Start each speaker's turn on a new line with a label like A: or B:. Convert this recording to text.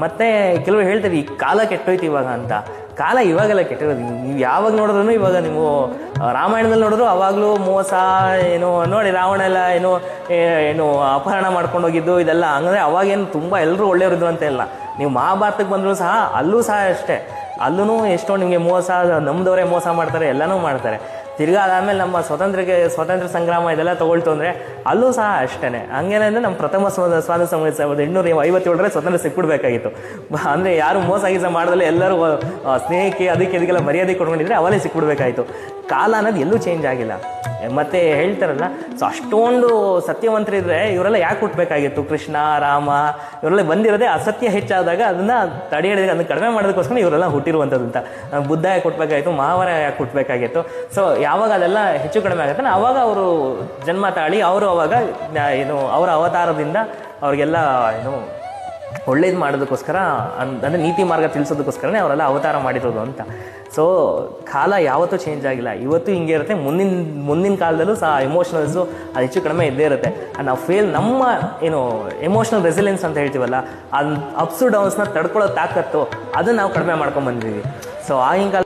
A: ಮತ್ತು ಕೆಲವರು ಹೇಳ್ತಾರೆ ಈ ಕಾಲ ಕೆಟ್ಟೋಯ್ತು ಇವಾಗ ಅಂತ. ಕಾಲ ಇವಾಗೆಲ್ಲ ಕೆಟ್ಟಿರೋದು. ನೀವು ಯಾವಾಗ ನೋಡಿದ್ರು, ಇವಾಗ ನೀವು ರಾಮಾಯಣದಲ್ಲಿ ನೋಡಿದ್ರು ಅವಾಗಲೂ ಮೋಸ ಏನು ನೋಡಿ, ರಾವಣ ಎಲ್ಲ ಏನು ಅಪಹರಣ ಮಾಡ್ಕೊಂಡು ಹೋಗಿದ್ದು ಇದೆಲ್ಲ. ಹಂಗಂದರೆ ಅವಾಗೇನು ತುಂಬ ಎಲ್ಲರೂ ಒಳ್ಳೆಯವರಿದ್ರು ಅಂತ ಇಲ್ಲ. ನೀವು ಮಹಾಭಾರತಕ್ಕೆ ಬಂದರೂ ಸಹ ಅಲ್ಲೂ ಸಹ ಅಷ್ಟೇ, ಅಲ್ಲೂ ಎಷ್ಟೋ ನಿಮಗೆ ಮೋಸ, ನಮ್ಮದವರೇ ಮೋಸ ಮಾಡ್ತಾರೆ, ಎಲ್ಲನೂ ಮಾಡ್ತಾರೆ. ತಿರ್ಗಾ ಅದಾದಮೇಲೆ ನಮ್ಮ ಸ್ವಾತಂತ್ರ್ಯ ಸಂಗ್ರಾಮ ಇದೆಲ್ಲ ತೊಗೊಳ್ತು ಅಂದರೆ ಅಲ್ಲೂ ಸಹ ಅಷ್ಟೇ. ಹಂಗೇನಂದರೆ ನಮ್ಮ ಪ್ರಥಮ ಸ್ವಾತಂತ್ರ್ಯ 1857 ಸ್ವತಂತ್ರ ಸಿಕ್ಬಿಡ್ಬೇಕಾಗಿತ್ತು. ಅಂದರೆ ಯಾರು ಮೋಸ ಗೀಸ ಮಾಡಿದ್ರೆ ಎಲ್ಲರೂ ಸ್ನೇಹಕ್ಕೆ ಅದಕ್ಕೆಲ್ಲ ಮರ್ಯಾದೆ ಕೊಡ್ಕೊಂಡಿದ್ರೆ ಅವಲೇ ಸಿಕ್ಬಿಡ್ಬೇಕಾಯಿತು. ಕಾಲ ಅನ್ನೋದು ಎಲ್ಲೂ ಚೇಂಜ್ ಆಗಿಲ್ಲ. ಮತ್ತು ಹೇಳ್ತಾರಲ್ಲ, ಸೊ ಅಷ್ಟೊಂದು ಸತ್ಯವಂತರಿದ್ರೆ ಇವರೆಲ್ಲ ಯಾಕೆ ಹುಟ್ಟಬೇಕಾಗಿತ್ತು? ಕೃಷ್ಣ, ರಾಮ ಇವರೆಲ್ಲ ಬಂದಿರೋದೇ ಅಸತ್ಯ ಹೆಚ್ಚಾದಾಗ ಅದನ್ನು ತಡೆ ಹಿಡಿದಾಗ, ಅದನ್ನು ಕಡಿಮೆ ಮಾಡೋದಕ್ಕೋಸ್ಕರ ಇವರೆಲ್ಲ ಹುಟ್ಟಿರುವಂಥದ್ದು ಅಂತ. ಬುದ್ಧ ಯಾಕೆ ಹುಟ್ಟಬೇಕಾಗಿತ್ತು? ಮಹಾವೀರ ಯಾಕೆ ಹುಟ್ಟಬೇಕಾಗಿತ್ತು? ಸೊ ಯಾವಾಗ ಅದೆಲ್ಲ ಹೆಚ್ಚು ಕಡಿಮೆ ಆಗುತ್ತೆ ಆವಾಗ ಅವರು ಜನ್ಮ ತಾಳಿ ಅವರು ಅವಾಗ ಅವರ ಅವತಾರದಿಂದ ಅವ್ರಿಗೆಲ್ಲ ಒಳ್ಳೇದು ಮಾಡೋದಕ್ಕೋಸ್ಕರ, ಅಂದರೆ ನೀತಿ ಮಾರ್ಗ ತಿಳಿಸೋದಕ್ಕೋಸ್ಕರನೇ ಅವರೆಲ್ಲ ಅವತಾರ ಮಾಡಿರೋದು ಅಂತ. ಸೊ ಕಾಲ ಯಾವತ್ತೂ ಚೇಂಜ್ ಆಗಿಲ್ಲ, ಇವತ್ತು ಹಿಂಗೆ ಇರುತ್ತೆ. ಮುಂದಿನ ಕಾಲದಲ್ಲೂ ಸಹ ಎಮೋಷನಲ್ಸು ಅದು ಹೆಚ್ಚು ಕಡಿಮೆ ಇದ್ದೇ ಇರುತ್ತೆ. ನಾವು ನಮ್ಮ ಎಮೋಷನಲ್ ರೆಸಿಲೆನ್ಸ್ ಅಂತ ಹೇಳ್ತೀವಲ್ಲ, ಅದು ಅಪ್ಸು ಡೌನ್ಸ್ನ ತಡ್ಕೊಳ್ಳೋ ತಾಕತ್ತು ಅದನ್ನು ನಾವು ಕಡಿಮೆ ಮಾಡ್ಕೊಂಡ್ಬಂದಿದ್ದೀವಿ. ಸೊ ಆಗಿನ ಕಾಲ